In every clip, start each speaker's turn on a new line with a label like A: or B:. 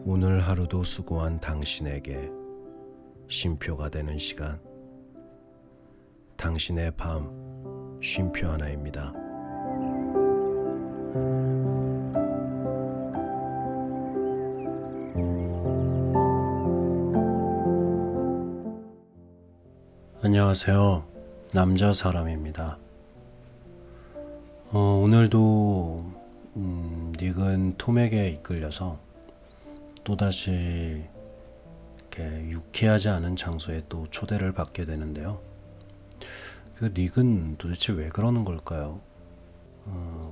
A: 오늘 하루도 수고한 당신에게 쉼표가 되는 시간, 당신의 밤 쉼표 하나입니다. 안녕하세요. 남자 사람입니다. 오늘도 닉은 톰에게 이끌려서 또다시 이렇게 유쾌하지 않은 장소에 또 초대를 받게 되는데요. 그 닉은 도대체 왜 그러는 걸까요?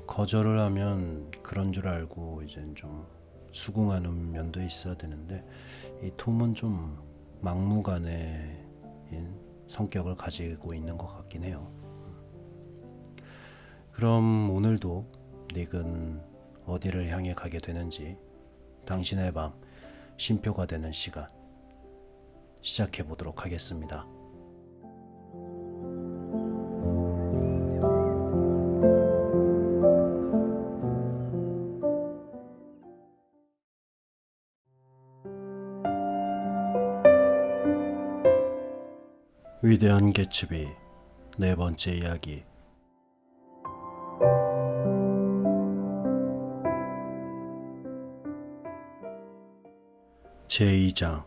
A: 거절을 하면 그런 줄 알고 이젠 좀 수긍하는 면도 있어야 되는데, 이 톰은 좀 막무가내인 성격을 가지고 있는 것 같긴 해요. 그럼 오늘도 닉은 어디를 향해 가게 되는지 당신의 밤 쉼표가 되는 시간 시작해 보도록 하겠습니다. 위대한 개츠비 네 번째 이야기. 제2장.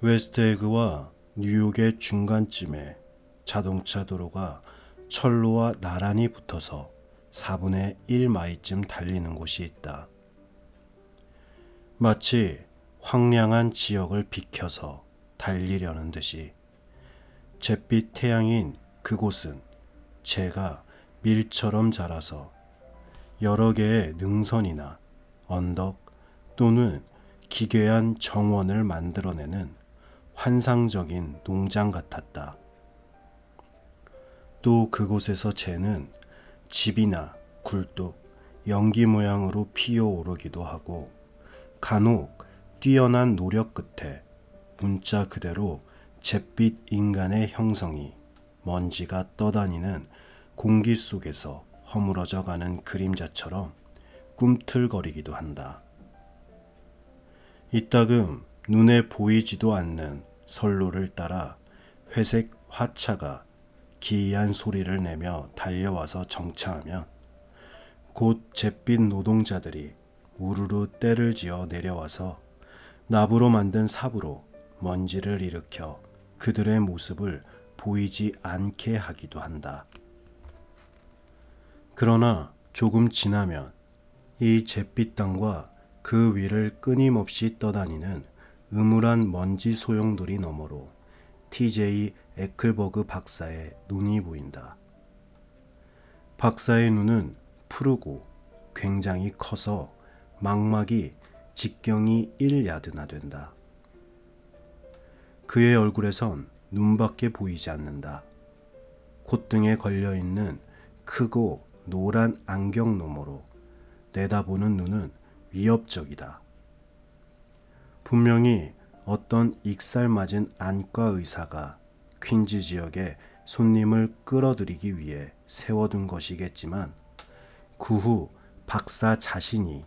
A: 웨스트에그와 뉴욕의 중간쯤에 자동차 도로가 철로와 나란히 붙어서 4분의 1마일쯤 달리는 곳이 있다. 마치 황량한 지역을 비켜서 달리려는 듯이 잿빛 태양인 그곳은 재가 밀처럼 자라서 여러 개의 능선이나 언덕 또는 기괴한 정원을 만들어내는 환상적인 농장 같았다. 또 그곳에서 재는 집이나 굴뚝, 연기 모양으로 피어오르기도 하고 간혹 뛰어난 노력 끝에 문자 그대로 잿빛 인간의 형성이 먼지가 떠다니는 공기 속에서 허물어져 가는 그림자처럼 꿈틀거리기도 한다. 이따금 눈에 보이지도 않는 선로를 따라 회색 화차가 기이한 소리를 내며 달려와서 정차하면 곧 잿빛 노동자들이 우르르 떼를 지어 내려와서 나무로 만든 삽으로 먼지를 일으켜 그들의 모습을 보이지 않게 하기도 한다. 그러나 조금 지나면 이 잿빛 땅과 그 위를 끊임없이 떠다니는 음울한 먼지 소용돌이 너머로 TJ 에클버그 박사의 눈이 보인다. 박사의 눈은 푸르고 굉장히 커서 망막이 직경이 1야드나 된다. 그의 얼굴에선 눈밖에 보이지 않는다. 콧등에 걸려있는 크고 노란 안경 너머로 내다보는 눈은 위협적이다. 분명히 어떤 익살맞은 안과 의사가 퀸즈 지역에 손님을 끌어들이기 위해 세워둔 것이겠지만 그 후 박사 자신이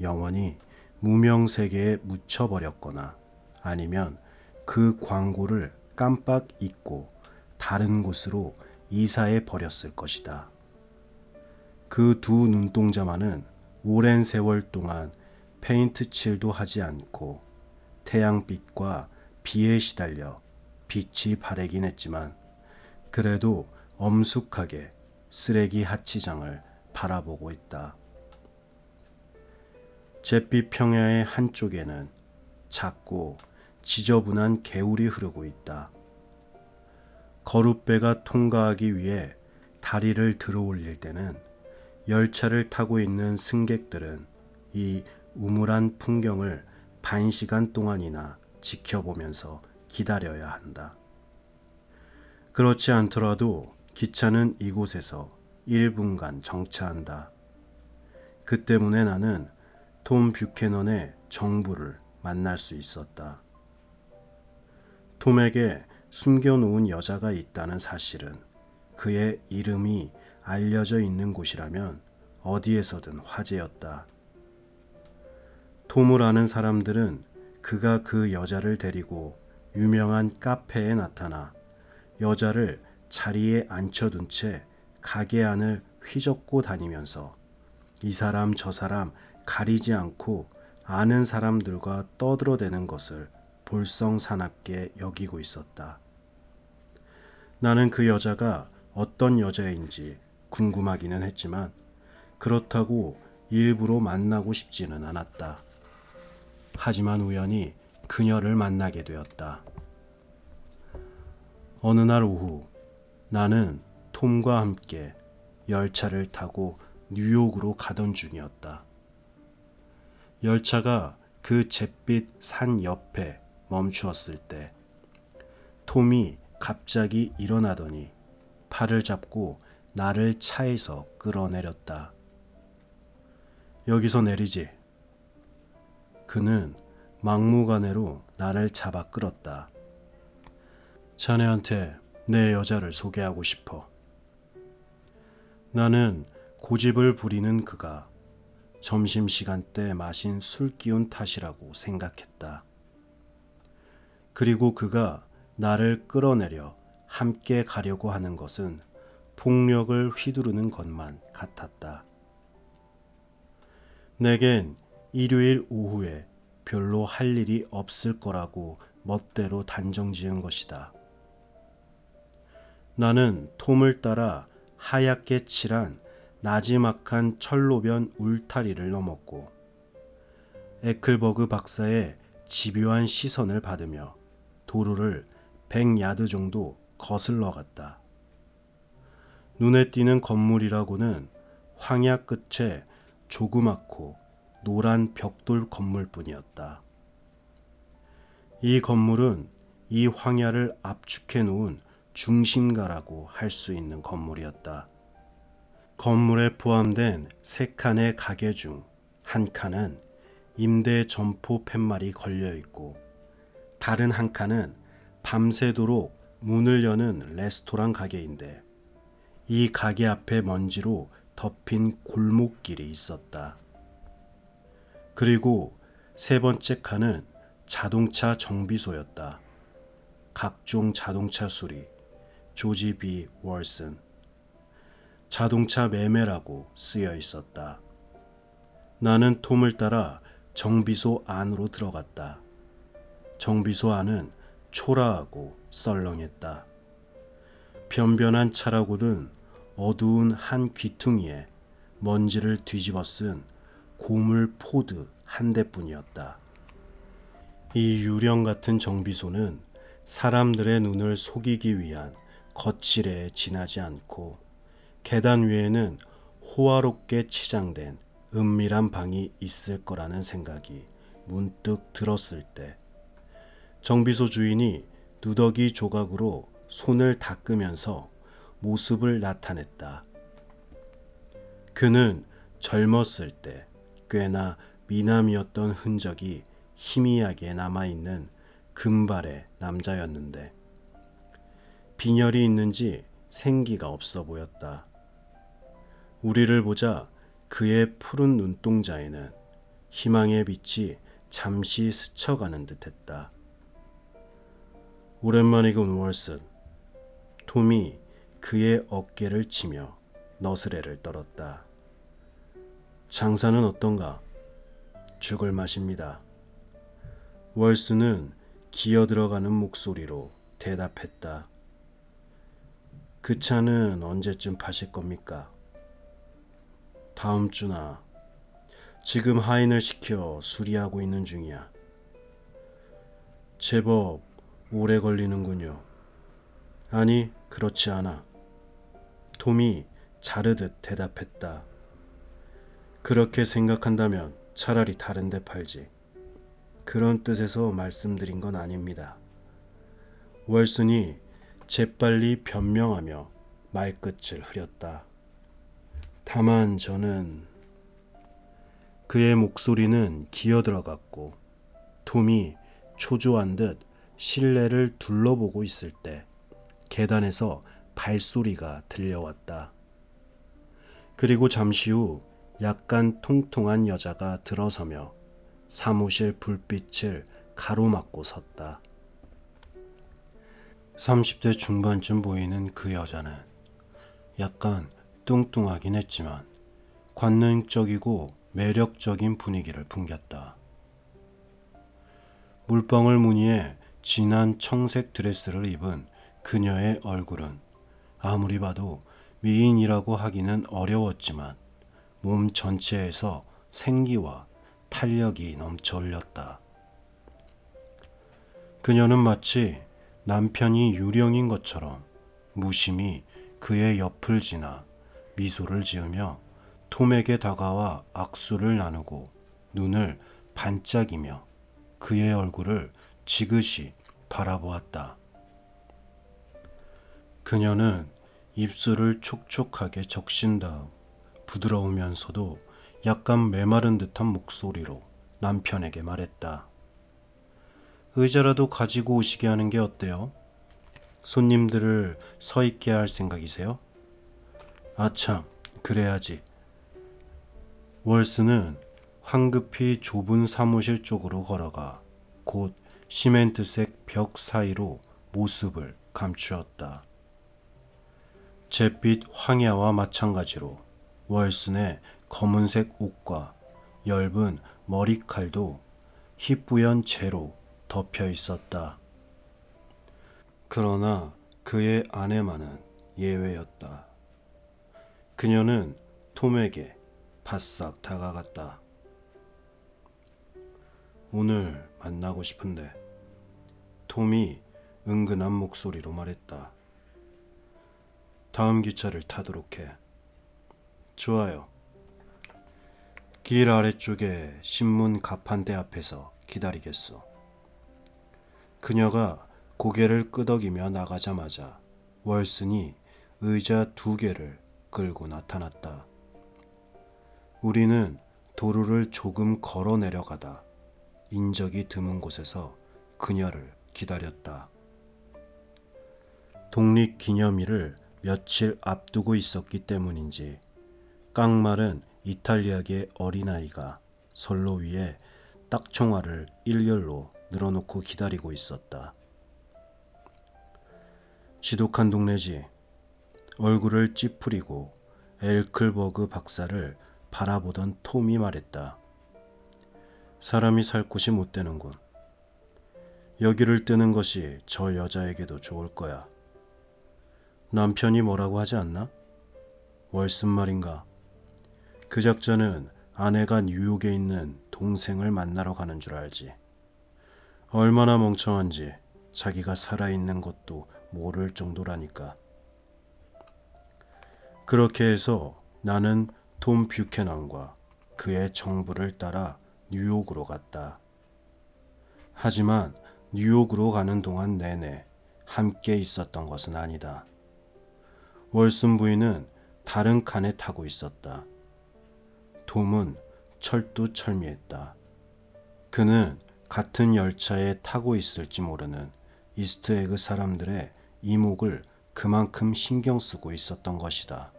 A: 영원히 무명세계에 묻혀버렸거나 아니면 그 광고를 깜빡 잊고 다른 곳으로 이사해 버렸을 것이다. 그 두 눈동자만은 오랜 세월 동안 페인트 칠도 하지 않고 태양빛과 비에 시달려 빛이 바래긴 했지만 그래도 엄숙하게 쓰레기 하치장을 바라보고 있다. 잿빛 평야의 한쪽에는 작고 지저분한 개울이 흐르고 있다. 거룻배가 통과하기 위해 다리를 들어 올릴 때는 열차를 타고 있는 승객들은 이 우물한 풍경을 반시간 동안이나 지켜보면서 기다려야 한다. 그렇지 않더라도 기차는 이곳에서 1분간 정차한다. 그 때문에 나는 톰 뷰캐넌의 정부를 만날 수 있었다. 톰에게 숨겨놓은 여자가 있다는 사실은 그의 이름이 알려져 있는 곳이라면 어디에서든 화제였다. 톰을 아는 사람들은 그가 그 여자를 데리고 유명한 카페에 나타나 여자를 자리에 앉혀둔 채 가게 안을 휘젓고 다니면서 이 사람 저 사람 가리지 않고 아는 사람들과 떠들어대는 것을 볼썽사납게 여기고 있었다. 나는 그 여자가 어떤 여자인지 궁금하기는 했지만 그렇다고 일부러 만나고 싶지는 않았다. 하지만 우연히 그녀를 만나게 되었다. 어느 날 오후 나는 톰과 함께 열차를 타고 뉴욕으로 가던 중이었다. 열차가 그 잿빛 산 옆에 멈추었을 때 톰이 갑자기 일어나더니 팔을 잡고 나를 차에서 끌어내렸다. 여기서 내리지. 그는 막무가내로 나를 잡아 끌었다. 자네한테 내 여자를 소개하고 싶어. 나는 고집을 부리는 그가 점심시간 때 마신 술 기운 탓이라고 생각했다. 그리고 그가 나를 끌어내려 함께 가려고 하는 것은 폭력을 휘두르는 것만 같았다. 내겐 일요일 오후에 별로 할 일이 없을 거라고 멋대로 단정 지은 것이다. 나는 톰을 따라 하얗게 칠한 나지막한 철로변 울타리를 넘었고 에클버그 박사의 집요한 시선을 받으며 도로를 100야드 정도 거슬러 갔다. 눈에 띄는 건물이라고는 황야 끝에 조그맣고 노란 벽돌 건물뿐이었다. 이 건물은 이 황야를 압축해 놓은 중심가라고 할 수 있는 건물이었다. 건물에 포함된 3칸의 가게 중 한 칸은 임대 점포 팻말이 걸려 있고 다른 한 칸은 밤새도록 문을 여는 레스토랑 가게인데 이 가게 앞에 먼지로 덮인 골목길이 있었다. 그리고 3번째 칸은 자동차 정비소였다. 각종 자동차 수리, 조지 B. 월슨, 자동차 매매라고 쓰여 있었다. 나는 톰을 따라 정비소 안으로 들어갔다. 정비소 안은 초라하고 썰렁했다. 변변한 차라고는 어두운 한 귀퉁이에 먼지를 뒤집어 쓴 고물 포드 한 대뿐이었다. 이 유령 같은 정비소는 사람들의 눈을 속이기 위한 거칠에 지나지 않고 계단 위에는 호화롭게 치장된 은밀한 방이 있을 거라는 생각이 문득 들었을 때 정비소 주인이 누더기 조각으로 손을 닦으면서 모습을 나타냈다. 그는 젊었을 때 꽤나 미남이었던 흔적이 희미하게 남아있는 금발의 남자였는데 빈혈이 있는지 생기가 없어 보였다. 우리를 보자 그의 푸른 눈동자에는 희망의 빛이 잠시 스쳐가는 듯했다. 오랜만이군 월슨. 톰이 그의 어깨를 치며 너스레를 떨었다. 장사는 어떤가? 죽을 맛입니다. 월슨은 기어들어가는 목소리로 대답했다. 그 차는 언제쯤 파실 겁니까? 다음 주나. 지금 하인을 시켜 수리하고 있는 중이야. 제법 오래 걸리는군요. 아니, 그렇지 않아. 톰이 자르듯 대답했다. 그렇게 생각한다면 차라리 다른 데 팔지. 그런 뜻에서 말씀드린 건 아닙니다. 월슨이 재빨리 변명하며 말끝을 흐렸다. 다만 저는... 그의 목소리는 기어들어갔고 톰이 초조한 듯 실내를 둘러보고 있을 때 계단에서 발소리가 들려왔다. 그리고 잠시 후 약간 통통한 여자가 들어서며 사무실 불빛을 가로막고 섰다. 30대 중반쯤 보이는 그 여자는 약간 뚱뚱하긴 했지만 관능적이고 매력적인 분위기를 풍겼다. 물방울 무늬의 진한 청색 드레스를 입은 그녀의 얼굴은 아무리 봐도 미인이라고 하기는 어려웠지만 몸 전체에서 생기와 탄력이 넘쳐 흘렸다. 그녀는 마치 남편이 유령인 것처럼 무심히 그의 옆을 지나 미소를 지으며 톰에게 다가와 악수를 나누고 눈을 반짝이며 그의 얼굴을 지그시 바라보았다. 그녀는 입술을 촉촉하게 적신 다음 부드러우면서도 약간 메마른 듯한 목소리로 남편에게 말했다. 의자라도 가지고 오시게 하는 게 어때요? 손님들을 서 있게 할 생각이세요? 아참, 그래야지. 월스는 황급히 좁은 사무실 쪽으로 걸어가 곧 시멘트색 벽 사이로 모습을 감추었다. 잿빛 황야와 마찬가지로 월슨의 검은색 옷과 엷은 머리칼도 희뿌연 재로 덮여 있었다. 그러나 그의 아내만은 예외였다. 그녀는 톰에게 바싹 다가갔다. 오늘 만나고 싶은데. 톰이 은근한 목소리로 말했다. 다음 기차를 타도록 해. 좋아요. 길 아래쪽에 신문 가판대 앞에서 기다리겠소. 그녀가 고개를 끄덕이며 나가자마자 월슨이 의자 2개를 끌고 나타났다. 우리는 도로를 조금 걸어 내려가다 인적이 드문 곳에서 그녀를 기다렸다. 독립기념일을 며칠 앞두고 있었기 때문인지 깡마른 이탈리아계 어린아이가 선로 위에 딱총알을 일렬로 늘어놓고 기다리고 있었다. 지독한 동네지. 얼굴을 찌푸리고 엘클버그 박사를 바라보던 톰이 말했다. 사람이 살 곳이 못 되는군. 여기를 뜨는 것이 저 여자에게도 좋을 거야. 남편이 뭐라고 하지 않나? 월슨 말인가? 그 작자는 아내가 뉴욕에 있는 동생을 만나러 가는 줄 알지. 얼마나 멍청한지 자기가 살아있는 것도 모를 정도라니까. 그렇게 해서 나는 톰 뷰캐넌과 그의 정부를 따라 뉴욕으로 갔다. 하지만 뉴욕으로 가는 동안 내내 함께 있었던 것은 아니다. 월슨 부인은 다른 칸에 타고 있었다. 톰은 철두철미했다. 그는 같은 열차에 타고 있을지 모르는 이스트에그 사람들의 이목을 그만큼 신경 쓰고 있었던 것이다.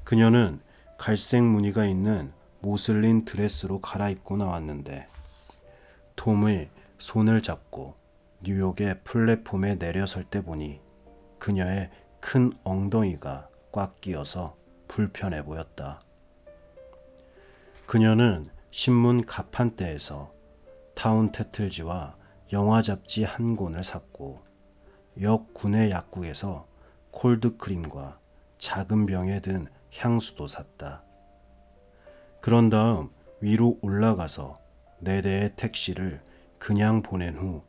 A: 그녀는 갈색 무늬가 있는 모슬린 드레스로 갈아입고 나왔는데 톰의 손을 잡고 뉴욕의 플랫폼에 내려설 때 보니 그녀의 큰 엉덩이가 꽉 끼어서 불편해 보였다. 그녀는 신문 가판대에서 타운 태틀지와 영화 잡지 한 권을 샀고 역 구내 약국에서 콜드크림과 작은 병에 든 향수도 샀다. 그런 다음 위로 올라가서 4대의 택시를 그냥 보낸 후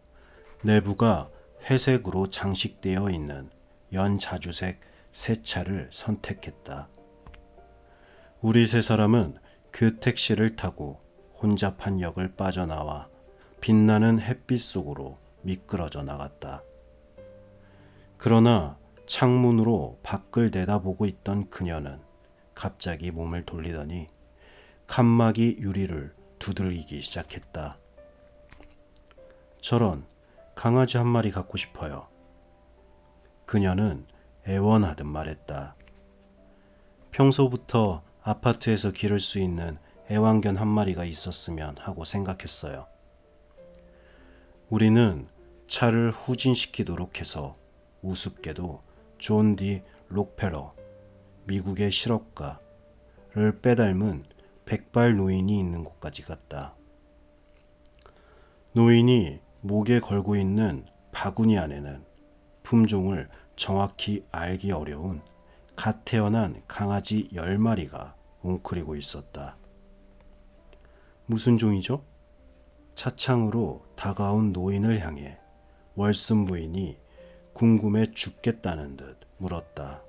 A: 내부가 회색으로 장식되어 있는 연자주색 새 차를 선택했다. 우리 3사람은 그 택시를 타고 혼잡한 역을 빠져나와 빛나는 햇빛 속으로 미끄러져 나갔다. 그러나 창문으로 밖을 내다보고 있던 그녀는 갑자기 몸을 돌리더니 칸막이 유리를 두들기기 시작했다. 저런, 강아지 한 마리 갖고 싶어요. 그녀는 애원하듯 말했다. 평소부터 아파트에서 기를 수 있는 애완견 한 마리가 있었으면 하고 생각했어요. 우리는 차를 후진시키도록 해서 우습게도 존 디 록펠러, 미국의 실업가를 빼닮은 백발 노인이 있는 곳까지 갔다. 노인이 목에 걸고 있는 바구니 안에는 품종을 정확히 알기 어려운 갓 태어난 강아지 10마리가 웅크리고 있었다. 무슨 종이죠? 차창으로 다가온 노인을 향해 월슨 부인이 궁금해 죽겠다는 듯 물었다.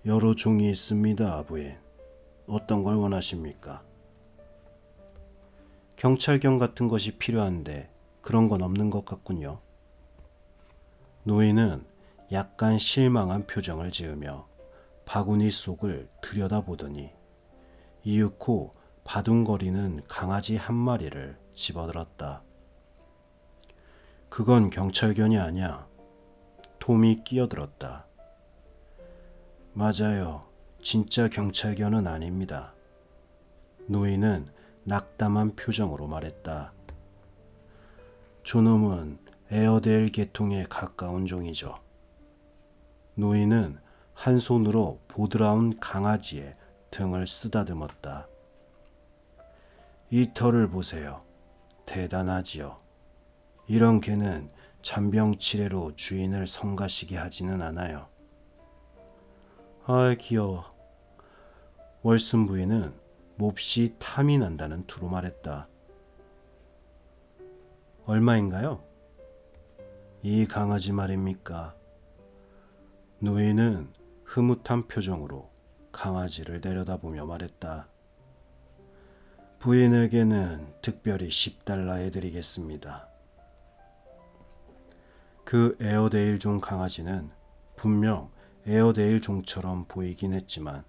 A: 여러 종이 있습니다, 부인. 어떤 걸 원하십니까? 경찰견 같은 것이 필요한데 그런 건 없는 것 같군요. 노인은 약간 실망한 표정을 지으며 바구니 속을 들여다보더니 이윽고 바둥거리는 강아지 한 마리를 집어들었다. 그건 경찰견이 아니야. 톰이 끼어들었다. 맞아요. 진짜 경찰견은 아닙니다. 노인은 낙담한 표정으로 말했다. 저놈은 에어데일 계통에 가까운 종이죠. 노인은 한 손으로 보드라운 강아지의 등을 쓰다듬었다. 이 털을 보세요. 대단하지요. 이런 개는 잔병치레로 주인을 성가시게 하지는 않아요. 아, 귀여워. 월슨 부인은 몹시 탐이 난다는 투로 말했다. 얼마인가요? 이 강아지 말입니까? 노인은 흐뭇한 표정으로 강아지를 내려다보며 말했다. 부인에게는 특별히 10달러 해드리겠습니다. 그 에어데일 종 강아지는 분명 에어데일 종처럼 보이긴 했지만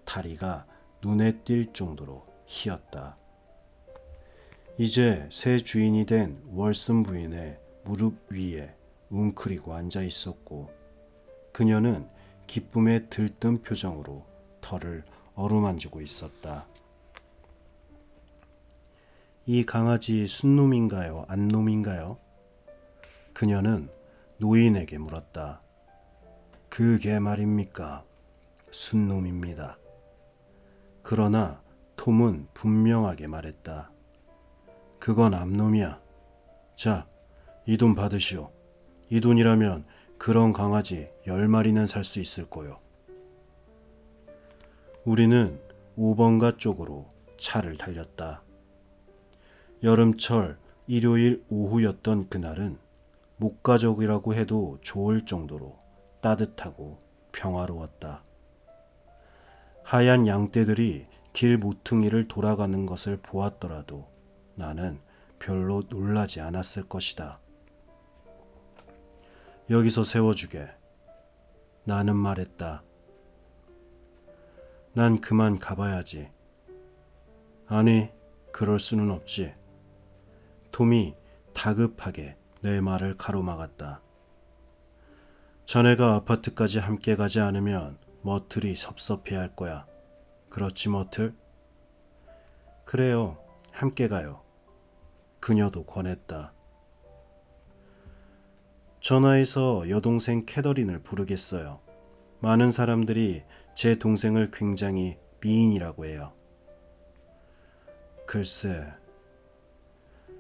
A: 다리가 눈에 띌 정도로 희었다. 이제 새 주인이 된 월슨 부인의 무릎 위에 웅크리고 앉아 있었고 그녀는 기쁨에 들뜬 표정으로 털을 어루만지고 있었다. 이 강아지 순놈인가요? 안놈인가요? 그녀는 노인에게 물었다. 그 개 말입니까? 순놈입니다. 그러나 톰은 분명하게 말했다. 그건 암놈이야. 자, 이 돈 받으시오. 이 돈이라면 그런 강아지 10마리는 살 수 있을 거요. 우리는 5번가 쪽으로 차를 달렸다. 여름철 일요일 오후였던 그날은 목가적이라고 해도 좋을 정도로 따뜻하고 평화로웠다. 하얀 양떼들이 길 모퉁이를 돌아가는 것을 보았더라도 나는 별로 놀라지 않았을 것이다. 여기서 세워주게. 나는 말했다. 난 그만 가봐야지. 아니, 그럴 수는 없지. 톰이 다급하게 내 말을 가로막았다. 자네가 아파트까지 함께 가지 않으면 머틀이 섭섭해할 거야. 그렇지, 머틀? 그래요, 함께 가요. 그녀도 권했다. 전화해서 여동생 캐더린을 부르겠어요. 많은 사람들이 제 동생을 굉장히 미인이라고 해요. 글쎄,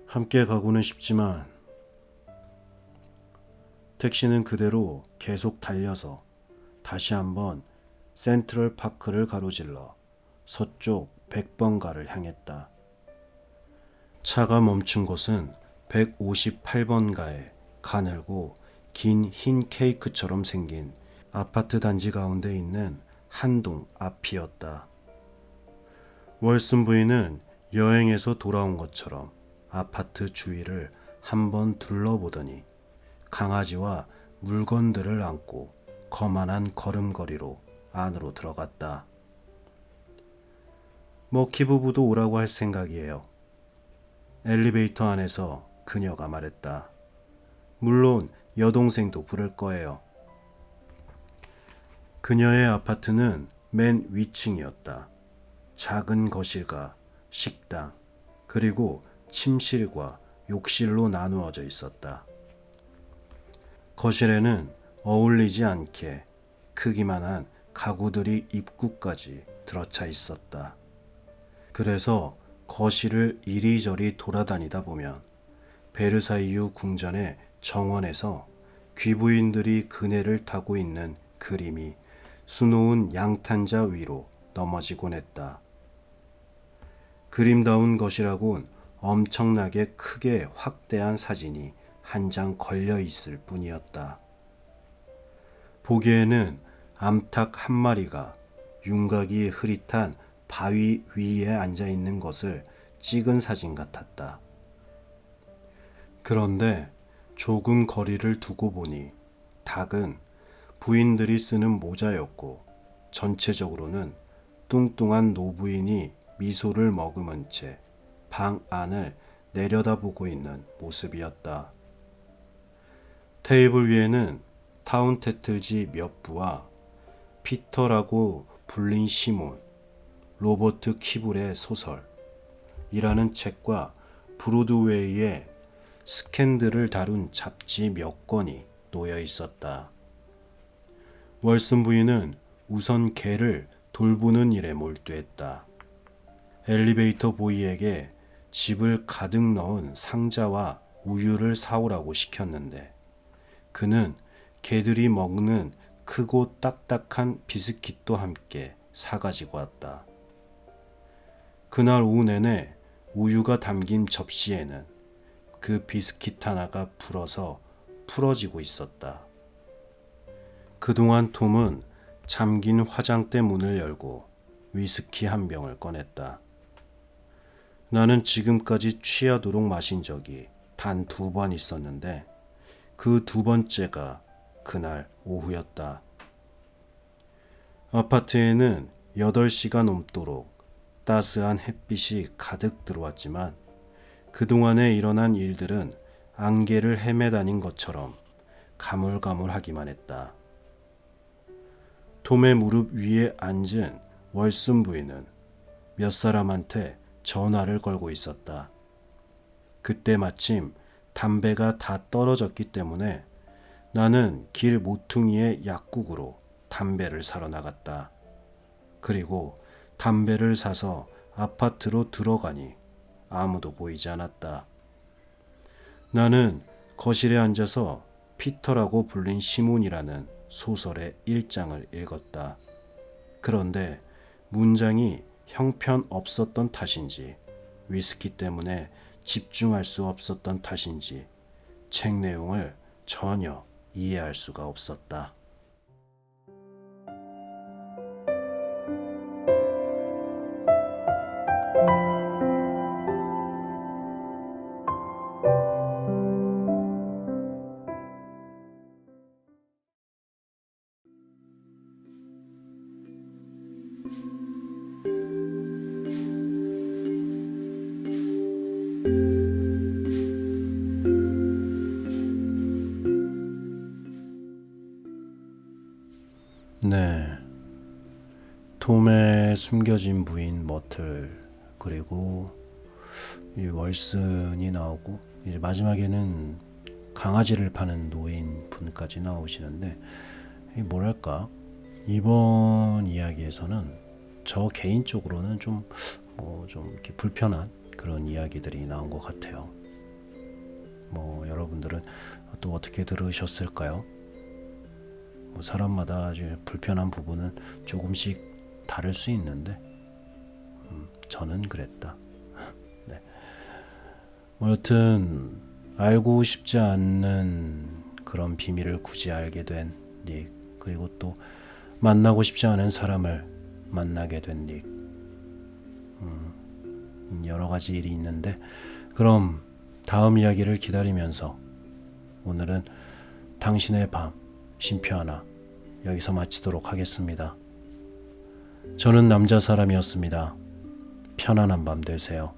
A: 함께 가고는 싶지만 택시는 그대로 계속 달려서 다시 한번 센트럴 파크를 가로질러 서쪽 100번가를 향했다. 차가 멈춘 곳은 158번가에 가늘고 긴 흰 케이크처럼 생긴 아파트 단지 가운데 있는 한 동 앞이었다. 월슨 부인은 여행에서 돌아온 것처럼 아파트 주위를 한번 둘러보더니 강아지와 물건들을 안고 거만한 걸음걸이로 안으로 들어갔다. 머키 부부도 오라고 할 생각이에요. 엘리베이터 안에서 그녀가 말했다. 물론 여동생도 부를 거예요. 그녀의 아파트는 맨 위층이었다. 작은 거실과 식당, 그리고 침실과 욕실로 나누어져 있었다. 거실에는 어울리지 않게 크기만한 가구들이 입구까지 들어차 있었다. 그래서 거실을 이리저리 돌아다니다 보면 베르사유 궁전의 정원에서 귀부인들이 그네를 타고 있는 그림이 수놓은 양탄자 위로 넘어지곤 했다. 그림다운 것이라곤 엄청나게 크게 확대한 사진이 한 장 걸려 있을 뿐이었다. 보기에는 암탉 한 마리가 윤곽이 흐릿한 바위 위에 앉아 있는 것을 찍은 사진 같았다. 그런데 조금 거리를 두고 보니 닭은 부인들이 쓰는 모자였고 전체적으로는 뚱뚱한 노부인이 미소를 머금은 채 방 안을 내려다보고 있는 모습이었다. 테이블 위에는 타운테틀지 몇 부와 피터라고 불린 시몬, 로버트 키블의 소설이라는 책과 브로드웨이의 스캔들을 다룬 잡지 몇 권이 놓여 있었다. 월슨 부인은 우선 개를 돌보는 일에 몰두했다. 엘리베이터 보이에게 집을 가득 넣은 상자와 우유를 사오라고 시켰는데 그는 개들이 먹는 크고 딱딱한 비스킷도 함께 사가지고 왔다. 그날 오후 내내 우유가 담긴 접시에는 그 비스킷 하나가 불어서 풀어지고 있었다. 그동안 톰은 잠긴 화장대 문을 열고 위스키 한 병을 꺼냈다. 나는 지금까지 취하도록 마신 적이 단 2번 있었는데 그 2번째가 그날 오후였다. 아파트에는 8시가 넘도록 따스한 햇빛이 가득 들어왔지만 그동안에 일어난 일들은 안개를 헤매다닌 것처럼 가물가물하기만 했다. 톰의 무릎 위에 앉은 월슨 부인은 몇 사람한테 전화를 걸고 있었다. 그때 마침 담배가 다 떨어졌기 때문에 나는 길 모퉁이의 약국으로 담배를 사러 나갔다. 그리고 담배를 사서 아파트로 들어가니 아무도 보이지 않았다. 나는 거실에 앉아서 피터라고 불린 시몬이라는 소설의 1장을 읽었다. 그런데 문장이 형편없었던 탓인지 위스키 때문에 집중할 수 없었던 탓인지 책 내용을 전혀 이해할 수가 없었다. 네, 톰의 숨겨진 부인 머틀, 그리고 이 월슨이 나오고 이제 마지막에는 강아지를 파는 노인 분까지 나오시는데 뭐랄까 이번 이야기에서는 저 개인적으로는 좀 이렇게 불편한 그런 이야기들이 나온 것 같아요. 여러분들은 또 어떻게 들으셨을까요? 사람마다 아주 불편한 부분은 조금씩 다를 수 있는데 저는 그랬다. 네. 여튼 알고 싶지 않는 그런 비밀을 굳이 알게 된 닉, 그리고 또 만나고 싶지 않은 사람을 만나게 된 닉, 여러 가지 일이 있는데 그럼 다음 이야기를 기다리면서 오늘은 당신의 밤 쉼표 하나 여기서 마치도록 하겠습니다. 저는 남자 사람이었습니다. 편안한 밤 되세요.